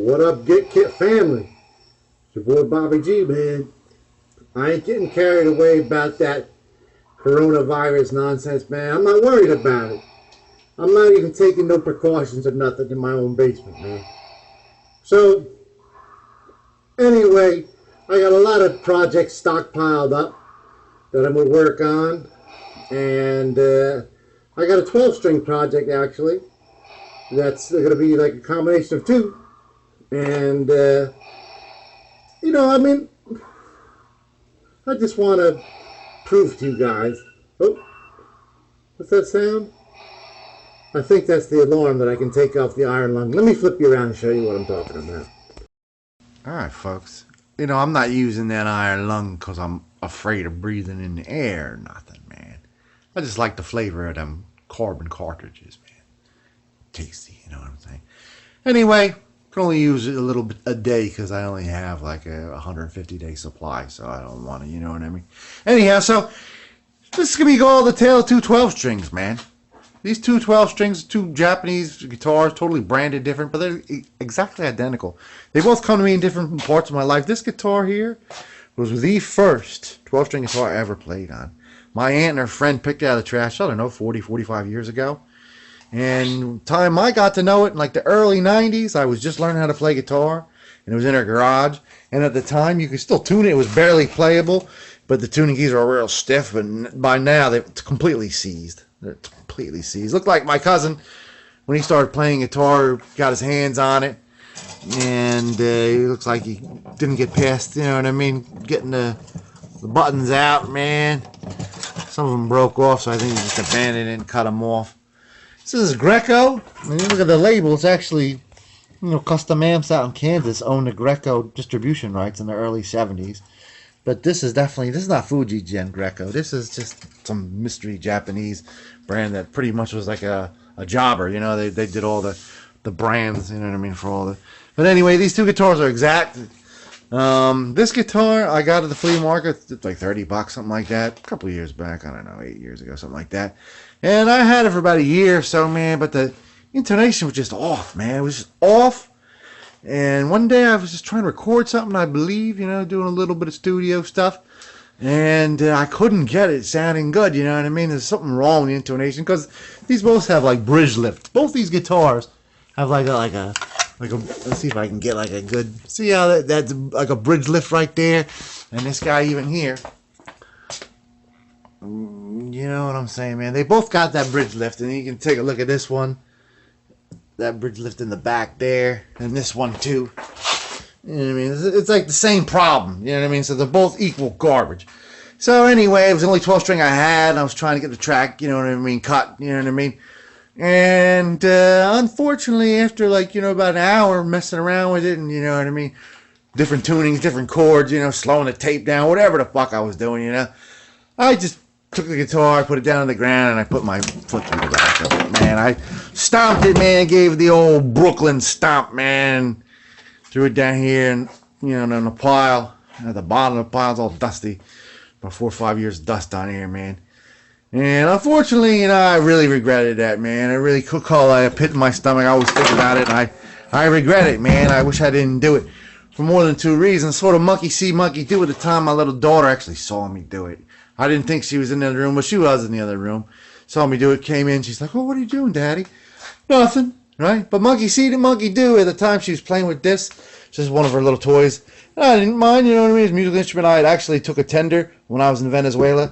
What up, Guitkit family? It's your boy Bobby G, man. I ain't getting carried away about that coronavirus nonsense, man. I'm not worried about it. I'm not even taking no precautions or nothing in my own basement, man. So, anyway, I got a lot of projects stockpiled up that I'm gonna work on, and I got a 12-string project actually. That's gonna be like a combination of two, and I mean, I just want to prove to you guys. Oh, what's that sound? I think that's the alarm that I can take off the iron lung. Let me flip you around and show you what I'm talking about. Alright, folks. I'm not using that iron lung because I'm afraid of breathing in the air or nothing, man. I just like the flavor of them carbon cartridges, man. Tasty, you know what I'm saying? Anyway, can only use it a little bit a day because I only have like a 150-day supply, so I don't want to, you know what I mean? Anyhow, so this is going to be all the tale of two 12 strings, man. These two 12 strings, two Japanese guitars, totally branded different, but they're exactly identical. They both come to me in different parts of my life. This guitar here was the first 12-string guitar I ever played on. My aunt and her friend picked it out of the trash, I don't know, 40, 45 years ago. And time I got to know it in like the early 90s, I was just learning how to play guitar, and it was in her garage. And at the time, you could still tune it. It was barely playable, but the tuning keys were real stiff. But by now, they're completely seized. They're completely seized. Looked like my cousin, when he started playing guitar, got his hands on it, and it looks like he didn't get past, you know what I mean, getting the buttons out, man. Some of them broke off, so I think he just abandoned it and cut them off. This is Greco. I mean, look at the label. It's actually, Kustom Amps out in Kansas owned the Greco distribution rights in the early 70s. But this is not Fuji Gen Greco. This is just some mystery Japanese brand that pretty much was like a jobber. They did all the brands, you know what I mean, for all the... But anyway, these two guitars are exact. This guitar I got at the flea market. It's like 30 bucks, something like that. A couple of years back. I don't know, 8 years ago, something like that. And I had it for about a year or so, man. But the intonation was just off, man. It was just off. And one day I was just trying to record something, I believe, doing a little bit of studio stuff. And I couldn't get it sounding good, you know what I mean? There's something wrong with the intonation because these both have like bridge lift. Both these guitars have like a let's see if I can get like a good, see how that's like a bridge lift right there. And this guy even here, you know what I'm saying, man? They both got that bridge lift, and you can take a look at this one. That bridge lift in the back there, and this one too. You know what I mean? It's like the same problem, you know what I mean? So they're both equal garbage. So anyway, it was the only 12 string I had, and I was trying to get the track, you know what I mean, cut, you know what I mean? And unfortunately, after about an hour messing around with it, and you know what I mean, different tunings, different chords, slowing the tape down, whatever the fuck I was doing, I just took the guitar, put it down on the ground, and I put my foot through the back of it, man. I stomped it, man, gave it the old Brooklyn stomp, man. Threw it down here, and, in a pile. At the bottom of the pile, it's all dusty. About 4 or 5 years of dust on here, man. And unfortunately, I really regretted that, man. I really could call it a pit in my stomach. I always think about it, and I regret it, man. I wish I didn't do it for more than 2 reasons. Sort of monkey see, monkey do. At the time, my little daughter actually saw me do it. I didn't think she was in the other room, but she was in the other room. Saw me do it, came in. She's like, "Oh, what are you doing, Daddy?" Nothing, right? But monkey see, monkey do. At the time, she was playing with this. It's just one of her little toys. And I didn't mind, you know what I mean? It's a musical instrument. I had actually took a tender when I was in Venezuela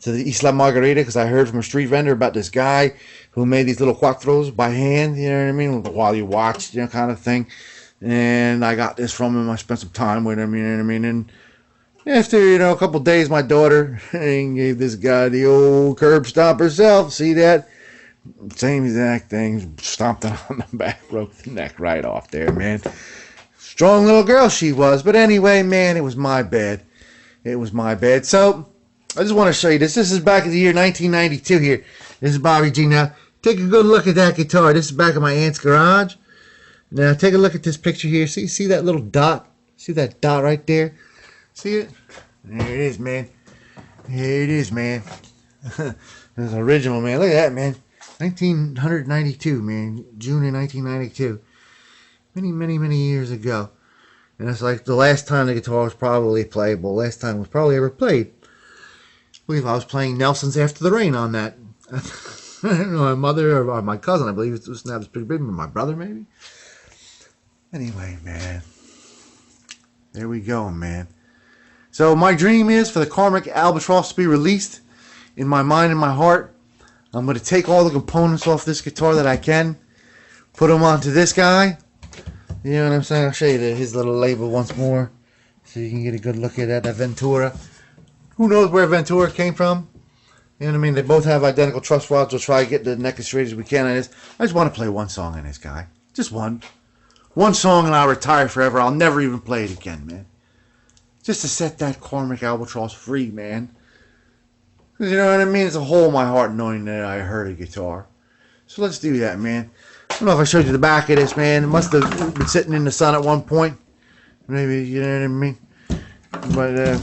to the Isla Margarita because I heard from a street vendor about this guy who made these little cuatros by hand, you know what I mean? While you watched, kind of thing. And I got this from him. I spent some time with him, you know what I mean? And after, a couple of days, my daughter gave this guy the old curb stomp herself. See that? Same exact thing. Stomped it on the back, broke the neck right off there, man. Strong little girl she was. But anyway, man, it was my bad. It was my bad. So, I just want to show you this. This is back in the year 1992 here. This is Bobby G. Now, take a good look at that guitar. This is back in my aunt's garage. Now, take a look at this picture here. See that little dot? See that dot right there? See it? There it is, man. Here it is, man. This original, man. Look at that, man. 1992, man. June of 1992. many years ago. And it's like the last time the guitar was probably playable. Last time it was probably ever played. I believe I was playing Nelson's After the Rain on that. I don't know, my mother or my cousin, I believe it was not as big, my brother maybe. Anyway, man. There we go, man. So my dream is for the Carmack Albatross to be released in my mind and my heart. I'm going to take all the components off this guitar that I can, put them onto this guy. You know what I'm saying? I'll show you his little label once more so you can get a good look at that Ventura. Who knows where Ventura came from? You know what I mean? They both have identical truss rods. We'll try to get the neck as straight as we can on this. I just want to play one song on this guy. Just one. One song and I'll retire forever. I'll never even play it again, man. Just to set that Carmack Albatross free, man. You know what I mean? It's a hole in my heart knowing that I heard a guitar. So let's do that, man. I don't know if I showed you the back of this, man. It must have been sitting in the sun at one point. Maybe, you know what I mean? But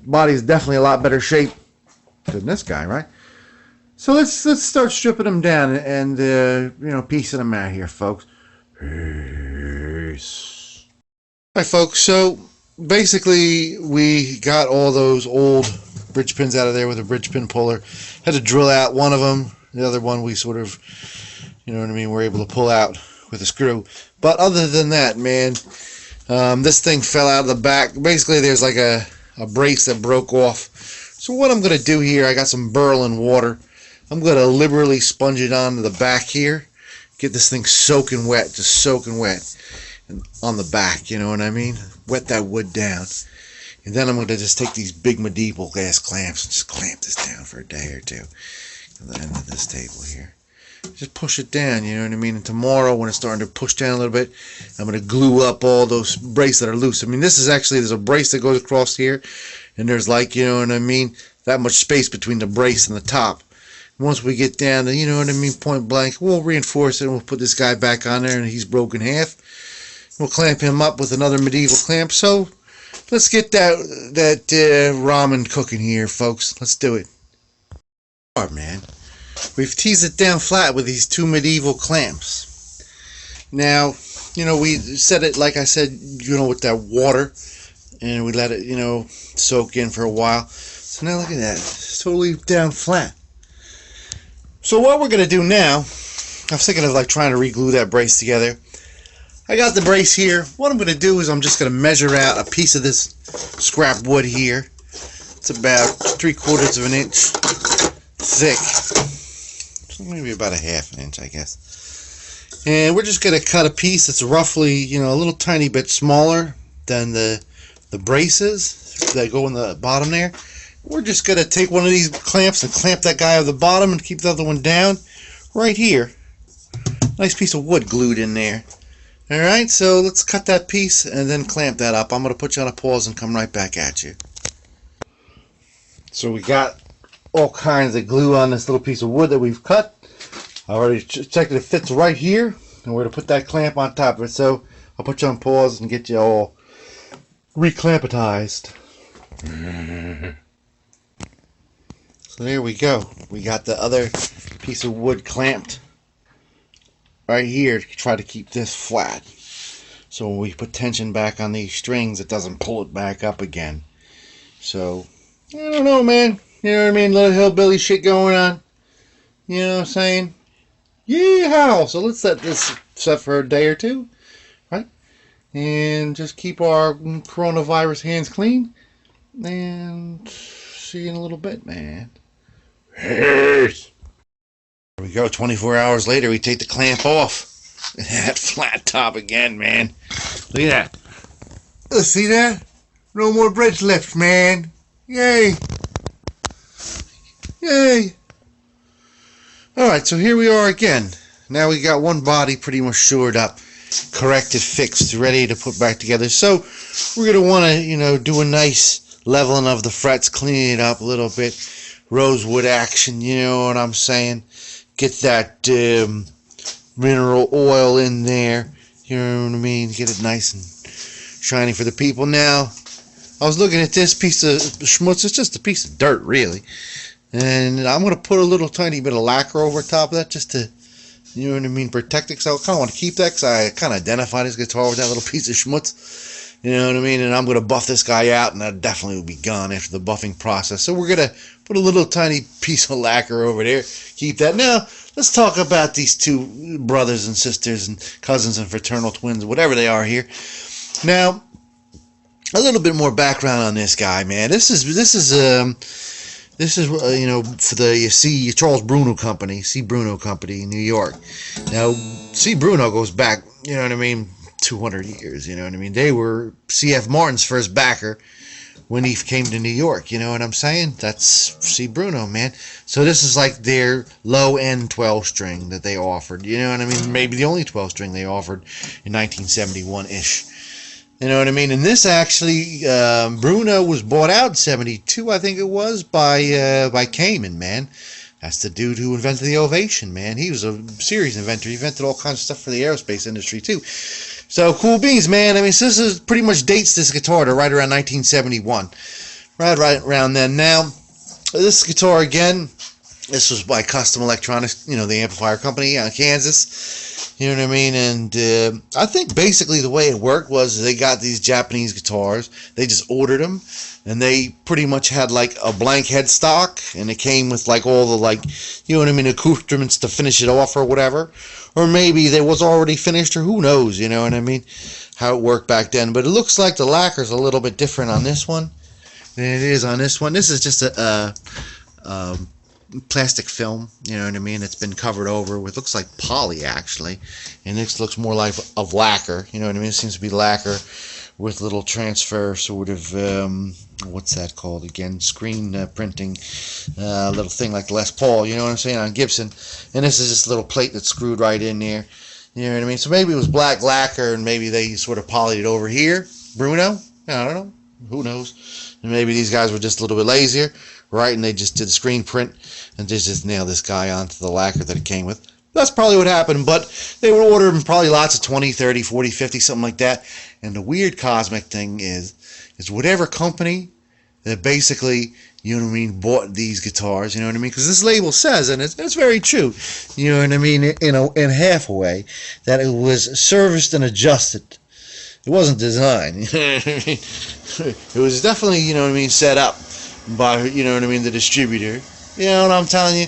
body is definitely a lot better shape than this guy, right? So let's start stripping them down and you know, piecing them out here, folks. Peace. Alright, folks, so basically we got all those old bridge pins out of there with a bridge pin puller. Had to drill out one of them. The other one we sort of, you know what I mean, we're able to pull out with a screw. But other than that, man, this thing fell out of the back. Basically, there's like a brace that broke off. So what I'm going to do here, I got some burl and water. I'm going to liberally sponge it onto the back here. Get this thing soaking wet, just soaking wet. And on the back, you know what I mean? Wet that wood down. And then I'm going to just take these big medieval gas clamps and just clamp this down for a day or two. At the end of this table here. Just push it down, you know what I mean? And tomorrow, when it's starting to push down a little bit, I'm going to glue up all those braces that are loose. I mean, this is actually, there's a brace that goes across here. And there's like, you know what I mean, that much space between the brace and the top. Once we get down to, you know what I mean, point blank, we'll reinforce it and we'll put this guy back on there and he's broken half. We'll clamp him up with another medieval clamp. So let's get that ramen cooking here, folks. Let's do it. All right, man. We've teased it down flat with these two medieval clamps. Now, you know, we set it, like I said, you know, with that water. And we let it, you know, soak in for a while. So now look at that. It's totally down flat. So what we're going to do now, I was thinking of like trying to re-glue that brace together. I got the brace here. What I'm going to do is I'm just going to measure out a piece of this scrap wood here. It's about 3/4 of an inch thick. So maybe about a half an inch, I guess. And we're just going to cut a piece that's roughly, you know, a little tiny bit smaller than the braces that go in the bottom there. We're just going to take one of these clamps and clamp that guy at the bottom and keep the other one down right here. Nice piece of wood glued in there. Alright, so let's cut that piece and then clamp that up. I'm going to put you on a pause and come right back at you. So we got all kinds of glue on this little piece of wood that we've cut. I already checked it fits right here. And we're going to put that clamp on top of it. So I'll put you on pause and get you all reclampatized. So there we go. We got the other piece of wood clamped right here to try to keep this flat. So when we put tension back on these strings, it doesn't pull it back up again. So, I don't know, man. You know what I mean? Little hillbilly shit going on. You know what I'm saying? Yeehaw! So let's let this set for a day or two. Right? And just keep our coronavirus hands clean. And see you in a little bit, man. Peace. There we go. 24 hours later, we take the clamp off. That flat top again, man. Look at that. See that? No more bridge lift, man. Yay. Yay. Alright, so here we are again. Now we got one body pretty much shored up, corrected, fixed, ready to put back together. So we're going to want to, you know, do a nice leveling of the frets, clean it up a little bit. Rosewood action, you know what I'm saying? Get that mineral oil in there, you know what I mean? Get it nice and shiny for the people. Now, I was looking at this piece of schmutz. It's just a piece of dirt, really. And I'm going to put a little tiny bit of lacquer over top of that just to You know what I mean? Protected. So I kind of want to keep that because I kind of identify this guitar with that little piece of schmutz. You know what I mean? And I'm going to buff this guy out, and that definitely will be gone after the buffing process. So we're going to put a little tiny piece of lacquer over there. Keep that. Now, let's talk about these two brothers and sisters and cousins and fraternal twins, whatever they are here. Now, a little bit more background on this guy, man. This is you know, for the C. Charles Bruno Company, C. Bruno Company in New York. Now, C. Bruno goes back, you know what I mean, 200 years, you know what I mean? They were C.F. Martin's first backer when he came to New York, you know what I'm saying? That's C. Bruno, man. So this is like their low-end 12-string that they offered, you know what I mean? Maybe the only 12-string they offered in 1971-ish. You know what I mean? And this actually, Bruno was bought out in 72, I think it was, by Cayman, man. That's the dude who invented the Ovation, man. He was a serious inventor. He invented all kinds of stuff for the aerospace industry, too. So, cool beans, man. I mean, so this is pretty much dates this guitar to right around 1971. Right around then. Now, this guitar, again, this was by Kustom Electronics, you know, the amplifier company out in Kansas. You know what I mean? And I think basically the way it worked was they got these Japanese guitars. They just ordered them. And they pretty much had like a blank headstock. And it came with like all the like, you know what I mean, accoutrements to finish it off or whatever. Or maybe they was already finished, or who knows, you know what I mean, how it worked back then. But it looks like the lacquer's a little bit different on this one than it is on this one. This is just a plastic film, you know what I mean? It's been covered over with, looks like poly actually, and this looks more like of lacquer, you know what I mean? It seems to be lacquer with little transfer sort of, what's that called again? Screen printing, little thing like Les Paul, you know what I'm saying, on Gibson. And this is just a little plate that's screwed right in there, you know what I mean? So maybe it was black lacquer and maybe they sort of polyed it over here. Bruno? I don't know. Who knows? And maybe these guys were just a little bit lazier, right? And they just did the screen print and just nailed this guy onto the lacquer that it came with. That's probably what happened, but they would order them probably lots of 20, 30, 40, 50, something like that. And the weird cosmic thing is whatever company that basically, you know what I mean, bought these guitars, you know what I mean? Because this label says, and it's very true, you know what I mean, in half a way, that it was serviced and adjusted. It wasn't designed. It was definitely, you know what I mean, set up by, you know what I mean, the distributor. You know what I'm telling you?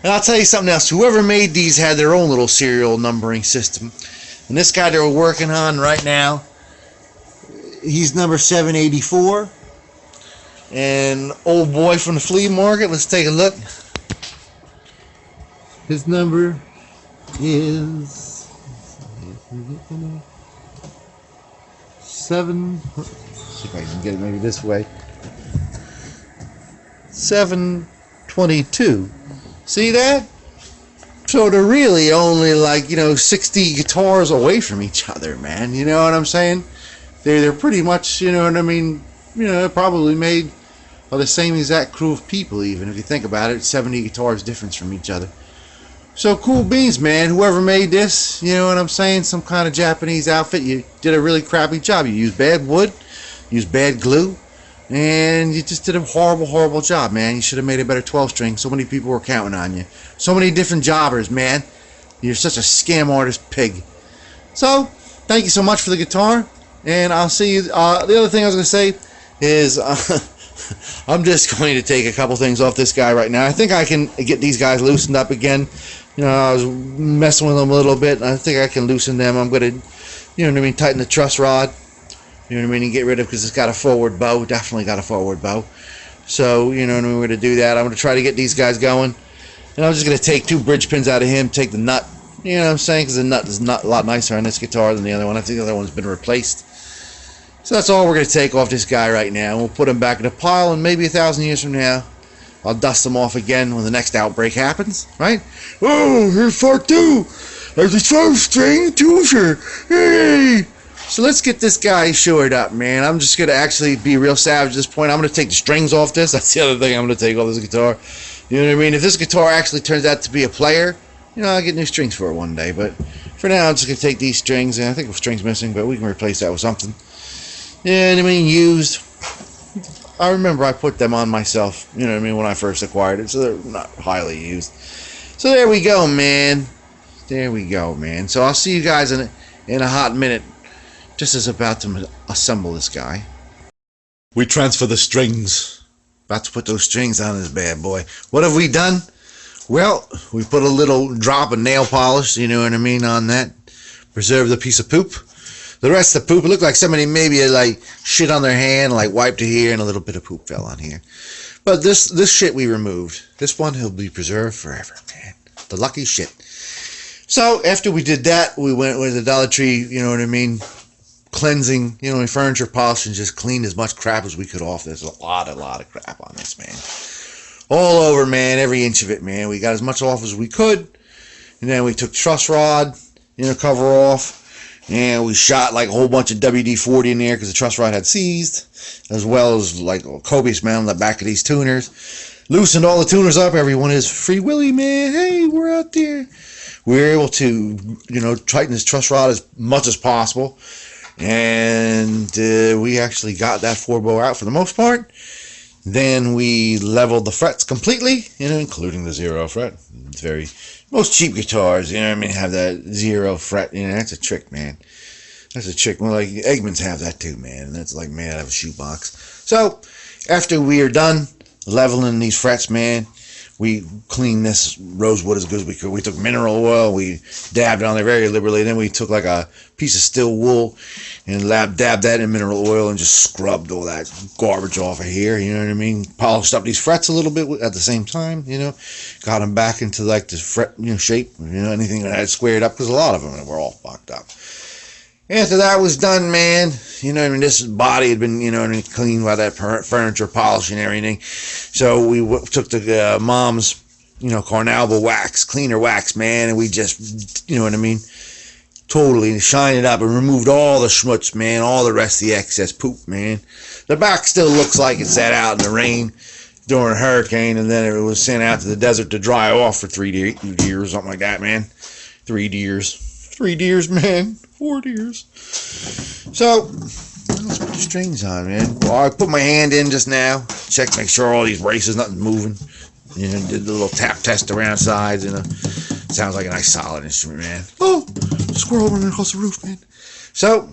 And I'll tell you something else. Whoever made these had their own little serial numbering system. And this guy they're working on right now, he's number 784. And old boy from the flea market, let's take a look. His number is 7. Let's see if I can get it maybe this way. 722. See that? So they're really only like, you know, 60 guitars away from each other, man. You know what I'm saying? They're pretty much, you know what I mean, you know, probably made by the same exact crew of people, even if you think about it. 70 guitars difference from each other. So cool beans, man. Whoever made this, you know what I'm saying, some kind of Japanese outfit, you did a really crappy job. You used bad wood, used bad glue, and you just did a horrible, horrible job, man. You should have made a better 12-string. So many people were counting on you. So many different jobbers, man. You're such a scam artist pig. So, thank you so much for the guitar. And I'll see you. The other thing I was going to say is I'm just going to take a couple things off this guy right now. I think I can get these guys loosened up again. You know, I was messing with them a little bit, and I think I can loosen them. I'm going to, you know what I mean, tighten the truss rod. You know what I mean? And get rid of, because it's got a forward bow. Definitely got a forward bow. So, you know what I mean? We're going to do that. I'm going to try to get these guys going. And I'm just going to take 2 bridge pins out of him, take the nut. You know what I'm saying? Because the nut is not a lot nicer on this guitar than the other one. I think the other one's been replaced. So that's all we're going to take off this guy right now. We'll put him back in a pile, and maybe 1,000 years from now, I'll dust him off again when the next outbreak happens, right? Oh, here's part 2. There's a 12-string tuner. Hey! So let's get this guy shored up, man. I'm just going to actually be real savage at this point. I'm going to take the strings off this. That's the other thing I'm going to take off this guitar. You know what I mean? If this guitar actually turns out to be a player, you know, I'll get new strings for it one day. But for now, I'm just going to take these strings, and I think the string's missing, but we can replace that with something. Yeah, I mean, used. I remember I put them on myself, you know what I mean, when I first acquired it, so they're not highly used. So there we go, man. There we go, man. So I'll see you guys in a hot minute, just as about to assemble this guy. We transfer the strings. About to put those strings on this bad boy. What have we done? Well, we put a little drop of nail polish, you know what I mean, on that. Preserve the piece of poop. The rest of the poop, it looked like somebody maybe like shit on their hand, like wiped it here, and a little bit of poop fell on here. But this shit we removed. This one will be preserved forever, man. The lucky shit. So after we did that, we went with the Dollar Tree, you know what I mean, cleansing, you know, furniture polish, and just cleaned as much crap as we could off. There's a lot of crap on this, man. All over, man, every inch of it, man. We got as much off as we could, and then we took truss rod, you know, cover off, and we shot like a whole bunch of WD-40 in there because the truss rod had seized, as well as like a copious amount on the back of these tuners. Loosened all the tuners up. Everyone is free willy, man. Hey, we're out there. We were able to, you know, tighten this truss rod as much as possible, and we actually got that 4-bow out for the most part. Then we leveled the frets completely, you know, including the 0 fret. It's most cheap guitars, you know what I mean, have that 0 fret. You know, that's a trick, man. That's a trick. Well, like Eggmans have that too, man. And that's like made out of a shoebox. So after we are done leveling these frets, man, we cleaned this rosewood as good as we could. We took mineral oil, we dabbed it on there very liberally. Then we took like a piece of steel wool and dabbed that in mineral oil and just scrubbed all that garbage off of here, you know what I mean? Polished up these frets a little bit at the same time, you know? Got them back into like the fret, you know, shape, you know, anything that had squared up, because a lot of them were all fucked up. After that was done, man, you know, I mean, this body had been, you know, cleaned by that furniture polish and everything. So we took the mom's, you know, Carnauba wax, cleaner wax, man, and we just, you know what I mean, totally shined it up and removed all the schmutz, man, all the rest of the excess poop, man. The back still looks like it sat out in the rain during a hurricane, and then it was sent out to the desert to dry off for 3 years, something like that, man. 3 years. 3 years, man. 4 years. So, let's put the strings on, man. Well, I put my hand in just now. Check, make sure all these braces, nothing's moving. You know, did the little tap test around sides, you know. Sounds like a nice solid instrument, man. Oh, squirrel running across the roof, man. So,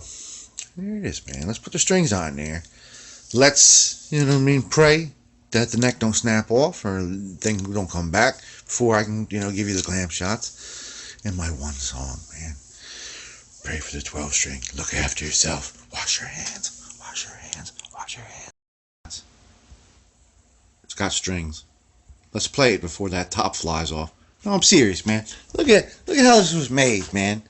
there it is, man. Let's put the strings on there. Let's, you know what I mean, pray that the neck don't snap off or things don't come back before I can, you know, give you the clamp shots. And my one song, man. Pray for the 12 string. Look after yourself. Wash your hands. Wash your hands. Wash your hands. It's got strings. Let's play it before that top flies off. No, I'm serious, man. Look at how this was made, man.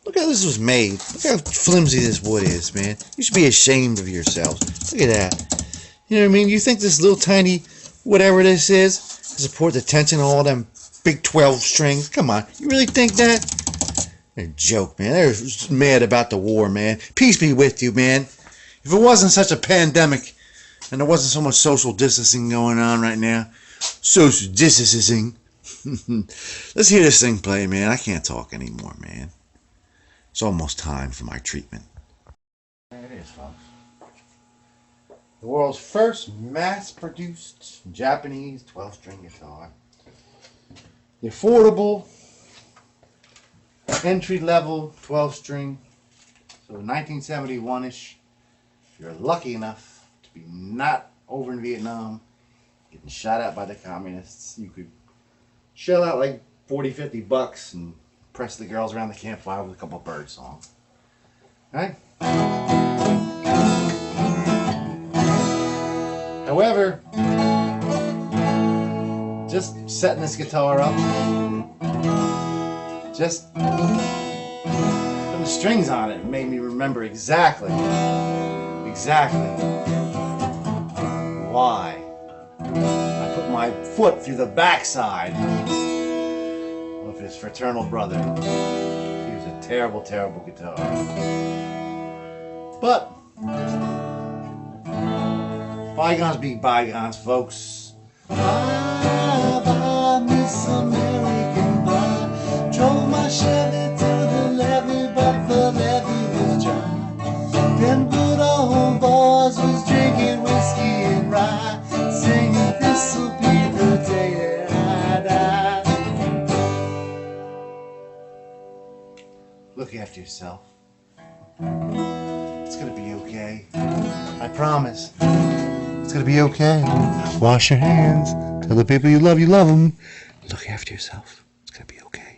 Look how this was made. Look how flimsy this wood is, man. You should be ashamed of yourselves. Look at that. You know what I mean? You think this little tiny whatever this is to support the tension of all them big 12 strings? Come on. You really think that? They're a joke, man. They're mad about the war, man. Peace be with you, man. If it wasn't such a pandemic and there wasn't so much social distancing going on right now, social distancing. Let's hear this thing play, man. I can't talk anymore, man. It's almost time for my treatment. There it is, folks. The world's first mass-produced Japanese 12-string guitar. The affordable entry-level 12-string. So 1971-ish. If you're lucky enough to be not over in Vietnam, getting shot at by the communists, you could shell out like 40-50 bucks and press the girls around the campfire with a couple of bird songs. Alright? However, just setting this guitar up, just putting the strings on it made me remember exactly why I put my foot through the backside of his fraternal brother. He was a terrible, terrible guitar. But bygones be bygones, folks. I miss American bride. Drove my Chevy to the levee, but the levee was dry. Them good old boys was drinking whiskey and rye, singing, "This'll be the day that I die." after yourself. It's gonna be okay. I promise. It's gonna be okay. Wash your hands. Tell the people you love them. Look after yourself. It's gonna be okay.